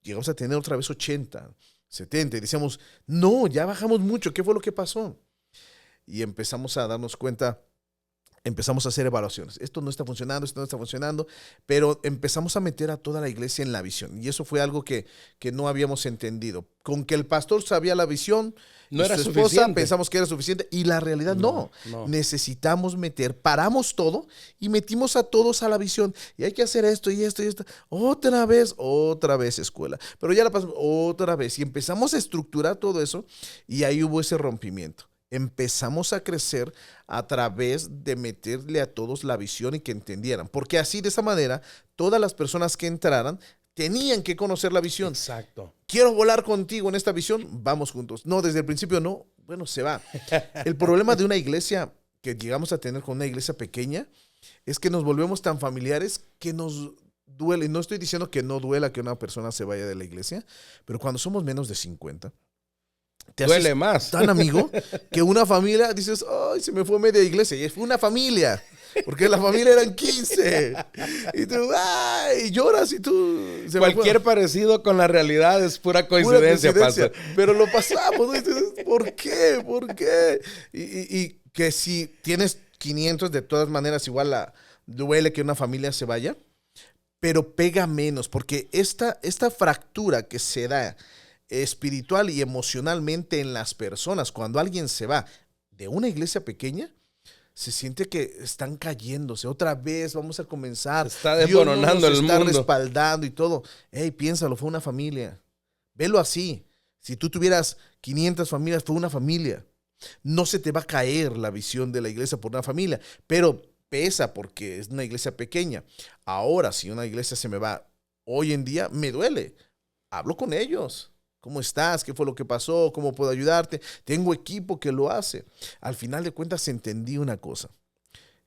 llegamos a tener otra vez 80, 70. Y decíamos, no, ya bajamos mucho. ¿Qué fue lo que pasó? Y empezamos a darnos cuenta. Empezamos a hacer evaluaciones. Esto no está funcionando, pero empezamos a meter a toda la iglesia en la visión. Y eso fue algo que no habíamos entendido. Con que el pastor sabía la visión, no era suficiente. Pensamos que era suficiente y la realidad no. Necesitamos paramos todo y metimos a todos a la visión. Y hay que hacer esto y esto y esto. Otra vez escuela. Pero ya la pasamos otra vez y empezamos a estructurar todo eso y ahí hubo ese rompimiento. Empezamos a crecer a través de meterle a todos la visión y que entendieran. Porque así, de esa manera, todas las personas que entraran tenían que conocer la visión. Exacto. Quiero volar contigo en esta visión, vamos juntos. No, desde el principio no, bueno, se va. El problema de una iglesia que llegamos a tener con una iglesia pequeña es que nos volvemos tan familiares que nos duele. No estoy diciendo que no duela que una persona se vaya de la iglesia, pero cuando somos menos de 50, te Duele haces más. tan amigo que una familia, dices, ay, se me fue media iglesia. Y fue una familia, porque la familia eran 15. Y tú, ay, lloras y tú... Cualquier parecido con la realidad es pura coincidencia, pastor. Pero lo pasamos, ¿no? Y dices, ¿por qué? ¿Por qué? Y que si tienes 500, de todas maneras, igual duele que una familia se vaya, pero pega menos, porque esta fractura que se da espiritual y emocionalmente en las personas, cuando alguien se va de una iglesia pequeña, se siente que están cayéndose. Otra vez vamos a comenzar. Se está desmoronando el mundo. Está respaldando y todo. Hey, piénsalo, fue una familia. Velo así. Si tú tuvieras 500 familias, fue una familia. No se te va a caer la visión de la iglesia por una familia, pero pesa porque es una iglesia pequeña. Ahora, si una iglesia se me va hoy en día, me duele. Hablo con ellos. ¿Cómo estás? ¿Qué fue lo que pasó? ¿Cómo puedo ayudarte? Tengo equipo que lo hace. Al final de cuentas entendí una cosa,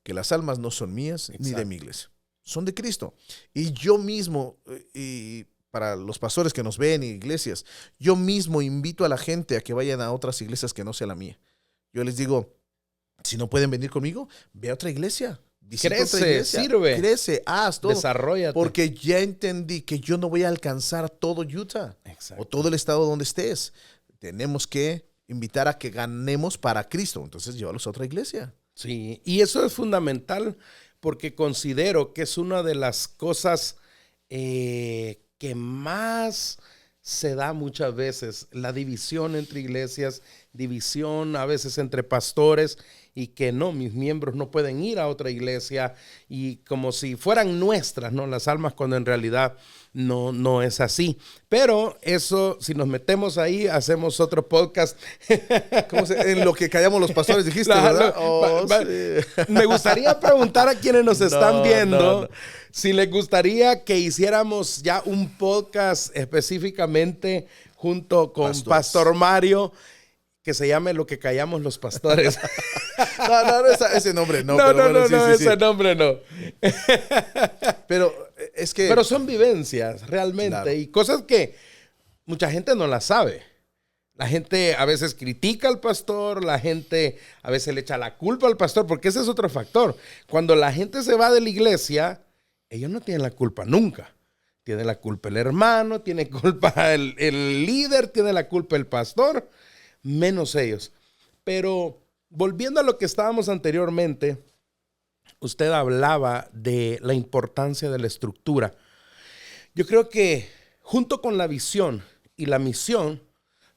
que las almas no son mías ni de mi iglesia, son de Cristo. Y yo mismo, y para los pastores que nos ven y iglesias, yo mismo invito a la gente a que vayan a otras iglesias que no sea la mía. Yo les digo, si no pueden venir conmigo, ve a otra iglesia. Crece, sirve. Crece, haz todo. Desarróllate. Porque ya entendí que yo no voy a alcanzar todo Utah. Exacto. O todo el estado donde estés. Tenemos que invitar a que ganemos para Cristo. Entonces, llévalos a otra iglesia. Sí, y eso es fundamental porque considero que es una de las cosas que más se da muchas veces. La división entre iglesias, división a veces entre pastores, y que no, mis miembros no pueden ir a otra iglesia, y como si fueran nuestras, ¿no? Las almas, cuando en realidad no es así. Pero eso, si nos metemos ahí, hacemos otro podcast. En lo que callamos los pastores, dijiste, Claro, ¿verdad? Sí. Me gustaría preguntar a quienes nos están viendo si les gustaría que hiciéramos ya un podcast específicamente junto con Pastor Mario, que se llame Lo que callamos los pastores. Ese nombre no. Ese nombre no. Pero es que... Pero son vivencias, realmente. Claro. Y cosas que mucha gente no las sabe. La gente a veces critica al pastor, la gente a veces le echa la culpa al pastor, porque ese es otro factor. Cuando la gente se va de la iglesia, ellos no tienen la culpa nunca. Tiene la culpa el hermano, tiene culpa el líder, tiene la culpa el pastor, menos ellos. Pero volviendo a lo que estábamos anteriormente, usted hablaba de la importancia de la estructura. Yo creo que junto con la visión y la misión,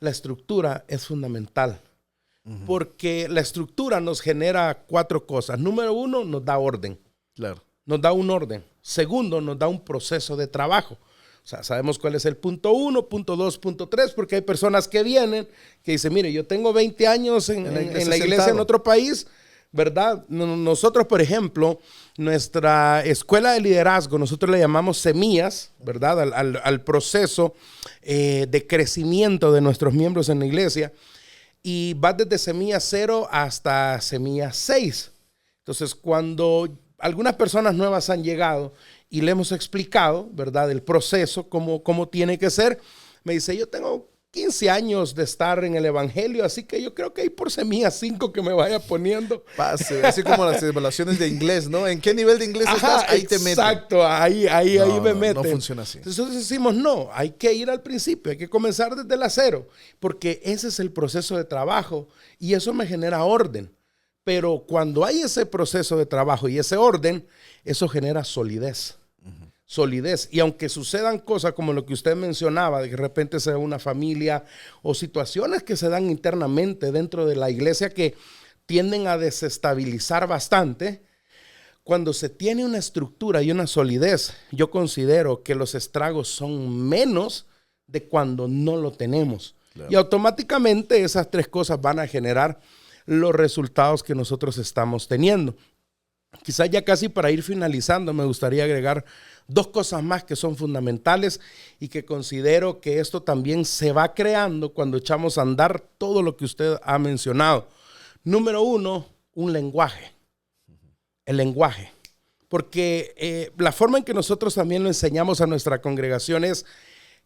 la estructura es fundamental. Porque la estructura nos genera 4 cosas. Número 1, nos da orden. Claro. Nos da un orden. Segundo, nos da un proceso de trabajo. O sea, sabemos cuál es el punto 1, punto 2, punto 3, porque hay personas que vienen, que dicen, mire, yo tengo 20 años en la iglesia en otro país, ¿verdad? Nosotros, por ejemplo, nuestra escuela de liderazgo, nosotros le llamamos semillas, ¿verdad? Al proceso de crecimiento de nuestros miembros en la iglesia, y va desde semilla 0 hasta semilla 6. Entonces, cuando algunas personas nuevas han llegado y le hemos explicado, ¿verdad?, el proceso, cómo tiene que ser, me dice, yo tengo 15 años de estar en el evangelio, así que yo creo que hay por semilla 5 que me vaya poniendo. Pase, así como las evaluaciones de inglés, ¿no? ¿En qué nivel de inglés estás? Ahí te meten. Exacto, ahí me meten. No funciona así. Entonces decimos, no, hay que ir al principio, hay que comenzar desde la 0, porque ese es el proceso de trabajo y eso me genera orden. Pero cuando hay ese proceso de trabajo y ese orden, eso genera solidez. Solidez. Y aunque sucedan cosas como lo que usted mencionaba, de que de repente sea una familia o situaciones que se dan internamente dentro de la iglesia que tienden a desestabilizar bastante, cuando se tiene una estructura y una solidez, yo considero que los estragos son menos de cuando no lo tenemos. Claro. Y automáticamente esas 3 cosas van a generar los resultados que nosotros estamos teniendo. Quizás ya casi para ir finalizando, me gustaría agregar 2 cosas más que son fundamentales y que considero que esto también se va creando cuando echamos a andar todo lo que usted ha mencionado. Número 1, un lenguaje. El lenguaje. Porque la forma en que nosotros también lo enseñamos a nuestra congregación es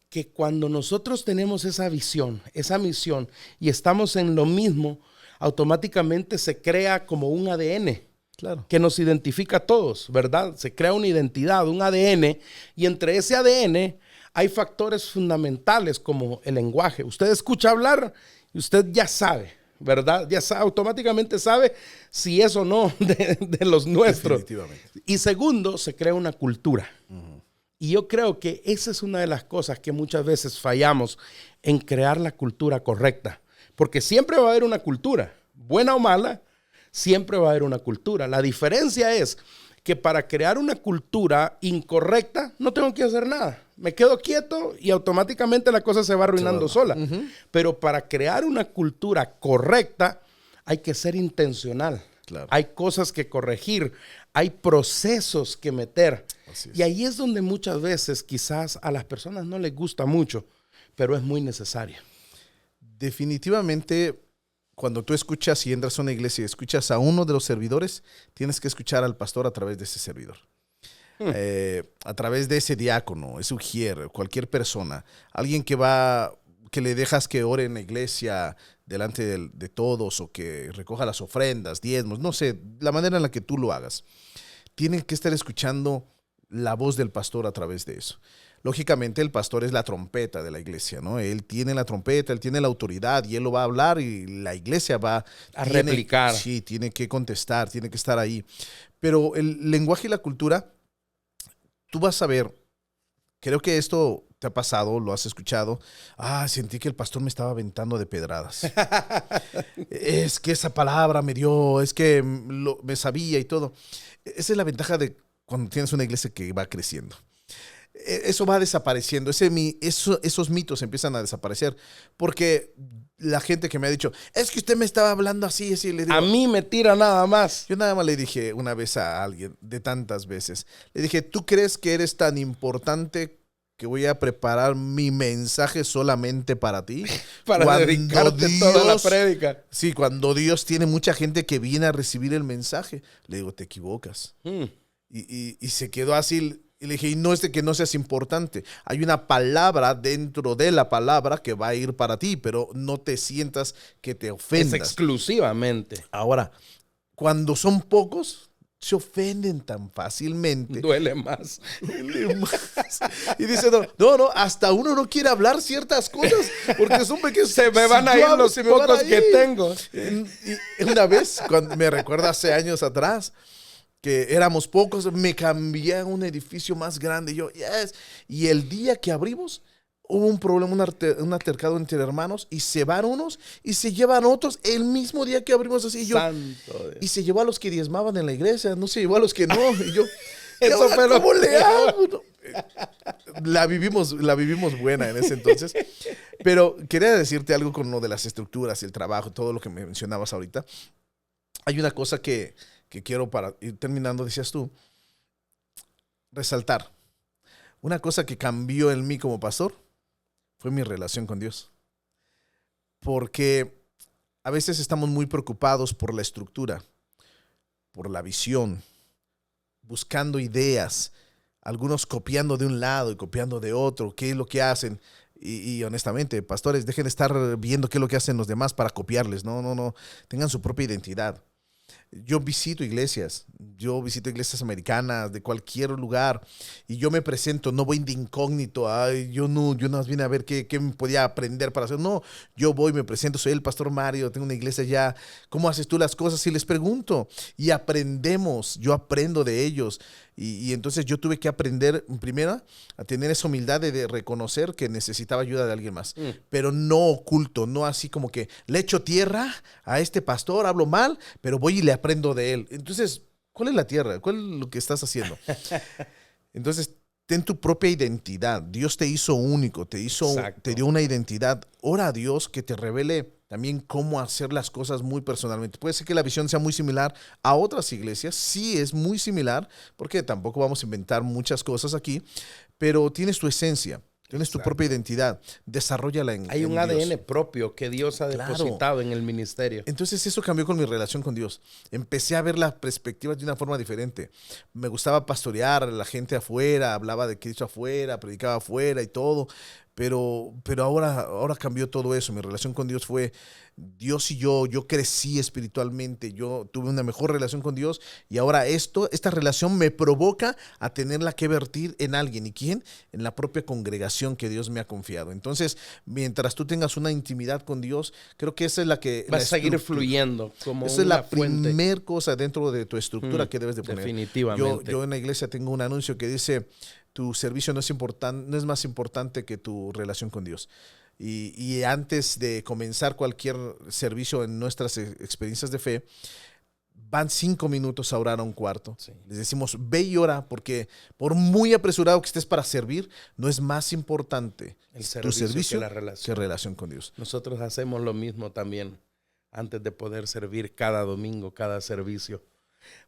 que cuando nosotros tenemos esa visión, esa misión y estamos en lo mismo, automáticamente se crea como un ADN. Claro. Que nos identifica a todos, ¿verdad? Se crea una identidad, un ADN, y entre ese ADN hay factores fundamentales como el lenguaje. Usted escucha hablar y usted ya sabe, ¿verdad? Ya sabe, automáticamente sabe si es o no de los nuestros. Definitivamente. Y segundo, se crea una cultura. Y yo creo que esa es una de las cosas que muchas veces fallamos en crear la cultura correcta. Porque siempre va a haber una cultura, buena o mala, siempre va a haber una cultura. La diferencia es que para crear una cultura incorrecta no tengo que hacer nada. Me quedo quieto y automáticamente la cosa se va arruinando sola. Pero para crear una cultura correcta hay que ser intencional. Claro. Hay cosas que corregir, hay procesos que meter. Así es. Y ahí es donde muchas veces quizás a las personas no les gusta mucho, pero es muy necesario. Definitivamente, cuando tú escuchas y entras a una iglesia y escuchas a uno de los servidores, tienes que escuchar al pastor a través de ese servidor. A través de ese diácono, ese ujier, cualquier persona, alguien que le dejas que ore en la iglesia delante de todos o que recoja las ofrendas, diezmos, no sé, la manera en la que tú lo hagas. Tienen que estar escuchando la voz del pastor a través de eso. Lógicamente el pastor es la trompeta de la iglesia, ¿no? Él tiene la trompeta, él tiene la autoridad y él lo va a hablar y la iglesia va a replicar. Sí, tiene que contestar, tiene que estar ahí. Pero el lenguaje y la cultura, tú vas a ver, creo que esto te ha pasado, lo has escuchado. Sentí que el pastor me estaba aventando de pedradas. Es que esa palabra me dio, es que me sabía y todo. Esa es la ventaja de cuando tienes una iglesia que va creciendo. Eso va desapareciendo, esos mitos empiezan a desaparecer, porque la gente que me ha dicho, es que usted me estaba hablando así, le digo, a mí me tira nada más. Yo nada más le dije una vez a alguien, de tantas veces, le dije, ¿tú crees que eres tan importante que voy a preparar mi mensaje solamente para ti? Para dedicarte toda la prédica. Sí, cuando Dios tiene mucha gente que viene a recibir el mensaje. Le digo, te equivocas. Y se quedó así. Y le dije, y no es de que no seas importante. Hay una palabra dentro de la palabra que va a ir para ti, pero no te sientas que te ofendas. Es exclusivamente. Ahora, cuando son pocos, se ofenden tan fácilmente. Duele más. Duele más. Y dice, no, hasta uno no quiere hablar ciertas cosas porque son pequeños. Se me van a ir los pocos que tengo. Y una vez, cuando me recuerda hace años atrás, que éramos pocos, me cambié a un edificio más grande. Y yo, yes. Y el día que abrimos, hubo un problema, un altercado entre hermanos, y se van unos y se llevan otros el mismo día que abrimos así. Y se llevó a los que diezmaban en la iglesia, no se llevó a los que no. Y yo, eso fue ¿cómo le hago? No. La vivimos buena en ese entonces. Pero quería decirte algo con lo de las estructuras, el trabajo, todo lo que me mencionabas ahorita. Hay una cosa que quiero para ir terminando, decías tú, resaltar. Una cosa que cambió en mí como pastor fue mi relación con Dios. Porque a veces estamos muy preocupados por la estructura, por la visión, buscando ideas, algunos copiando de un lado y copiando de otro, qué es lo que hacen. Y honestamente, pastores, dejen de estar viendo qué es lo que hacen los demás para copiarles. No, tengan su propia identidad. Yo visito iglesias americanas, de cualquier lugar, y yo me presento, no voy de incógnito, yo no vine a ver qué me podía aprender para hacer, no, yo voy, me presento, soy el pastor Mario, tengo una iglesia allá, ¿cómo haces tú las cosas? Y les pregunto, y aprendemos, yo aprendo de ellos, y entonces yo tuve que aprender, primero, a tener esa humildad de reconocer que necesitaba ayuda de alguien más, pero no oculto, no así como que le echo tierra a este pastor, hablo mal, pero voy y le aprendo de él. Entonces, ¿cuál es la tierra? ¿Cuál es lo que estás haciendo? Entonces, ten tu propia identidad. Dios te hizo único, te dio una identidad. Ora a Dios que te revele también cómo hacer las cosas muy personalmente. Puede ser que la visión sea muy similar a otras iglesias. Sí, es muy similar, porque tampoco vamos a inventar muchas cosas aquí, pero tienes tu esencia. Tienes tu propia identidad. Desarróllala Hay un en Dios. ADN propio que Dios ha depositado en el ministerio. Entonces eso cambió con mi relación con Dios. Empecé a ver las perspectivas de una forma diferente. Me gustaba pastorear a la gente afuera, hablaba de Cristo afuera, predicaba afuera y todo. Pero ahora cambió todo eso. Mi relación con Dios fue Dios y yo crecí espiritualmente, yo tuve una mejor relación con Dios y ahora esta relación me provoca a tenerla que vertir en alguien. ¿Y quién? En la propia congregación que Dios me ha confiado. Entonces, mientras tú tengas una intimidad con Dios, creo que esa es la que... Va a seguir fluyendo como esa una es la fuente. Primer cosa dentro de tu estructura que debes de poner. Definitivamente. Yo en la iglesia tengo un anuncio que dice: tu servicio no es más importante que tu relación con Dios. Y antes de comenzar cualquier servicio en nuestras experiencias de fe, van 5 minutos a orar a un cuarto. Sí. Les decimos, ve y ora, porque por muy apresurado que estés para servir, no es más importante tu servicio que relación con Dios. Nosotros hacemos lo mismo también antes de poder servir cada domingo, cada servicio.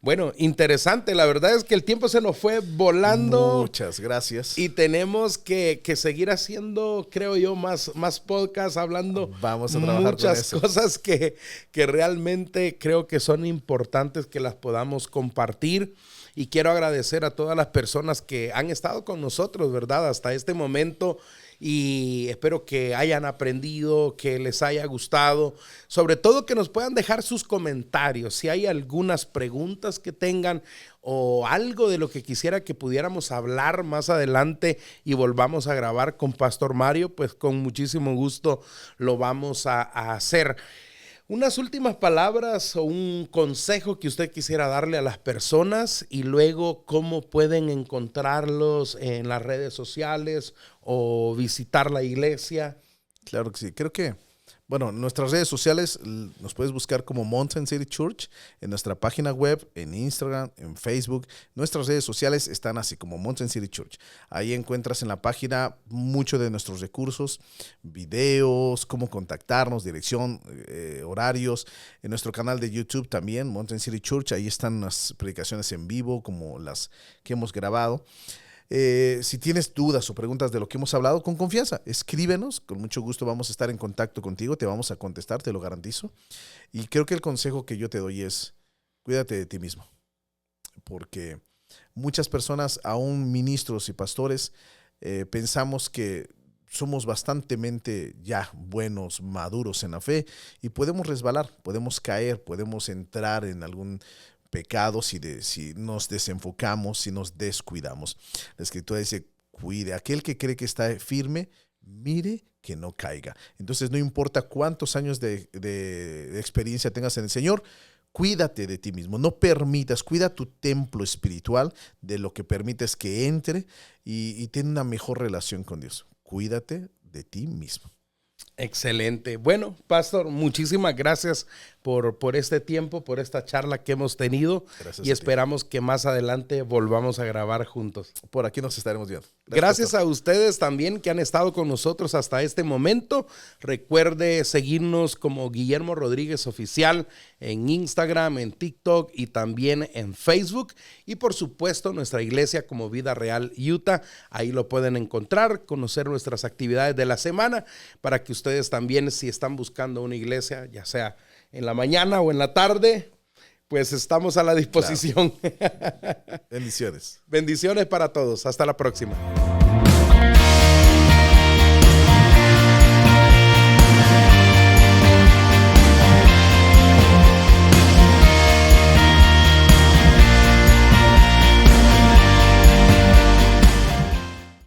Bueno, interesante. La verdad es que el tiempo se nos fue volando. Muchas gracias. Y tenemos que seguir haciendo, creo yo, más podcasts, hablando. Vamos a trabajar muchas con eso. Cosas que realmente creo que son importantes que las podamos compartir. Y quiero agradecer a todas las personas que han estado con nosotros, ¿verdad? Hasta este momento. Y espero que hayan aprendido, que les haya gustado, sobre todo que nos puedan dejar sus comentarios, si hay algunas preguntas que tengan o algo de lo que quisiera que pudiéramos hablar más adelante y volvamos a grabar con Pastor Mario, pues con muchísimo gusto lo vamos a hacer. Unas últimas palabras o un consejo que usted quisiera darle a las personas y luego cómo pueden encontrarlos en las redes sociales o visitar la iglesia. Claro que sí. Creo que, bueno, en nuestras redes sociales nos puedes buscar como Mountain City Church, en nuestra página web, en Instagram, en Facebook. Nuestras redes sociales están así como Mountain City Church. Ahí encuentras en la página muchos de nuestros recursos, videos, cómo contactarnos, dirección, horarios. En nuestro canal de YouTube también, Mountain City Church, ahí están las predicaciones en vivo como las que hemos grabado. Si tienes dudas o preguntas de lo que hemos hablado, con confianza, escríbenos, con mucho gusto vamos a estar en contacto contigo, te vamos a contestar, te lo garantizo. Y creo que el consejo que yo te doy es, cuídate de ti mismo, porque muchas personas, aún ministros y pastores, pensamos que somos bastantemente ya buenos, maduros en la fe y podemos resbalar, podemos caer, podemos entrar en algún pecado si nos desenfocamos, si nos descuidamos. La Escritura dice, cuide, aquel que cree que está firme, mire que no caiga. Entonces no importa cuántos años de experiencia tengas en el Señor, cuídate de ti mismo, no permitas, cuida tu templo espiritual de lo que permites que entre y ten una mejor relación con Dios. Cuídate de ti mismo. Excelente. Bueno, Pastor, muchísimas gracias por este tiempo, por esta charla que hemos tenido. Gracias y esperamos que más adelante volvamos a grabar juntos. Por aquí nos estaremos viendo. Gracias a ustedes también que han estado con nosotros hasta este momento. Recuerde seguirnos como Guillermo Rodríguez Oficial en Instagram, en TikTok y también en Facebook. Y por supuesto nuestra iglesia como Vida Real Utah. Ahí lo pueden encontrar, conocer nuestras actividades de la semana para que ustedes también, si están buscando una iglesia, ya sea en la mañana o en la tarde, pues estamos a la disposición. Claro. Bendiciones. Bendiciones para todos. Hasta la próxima.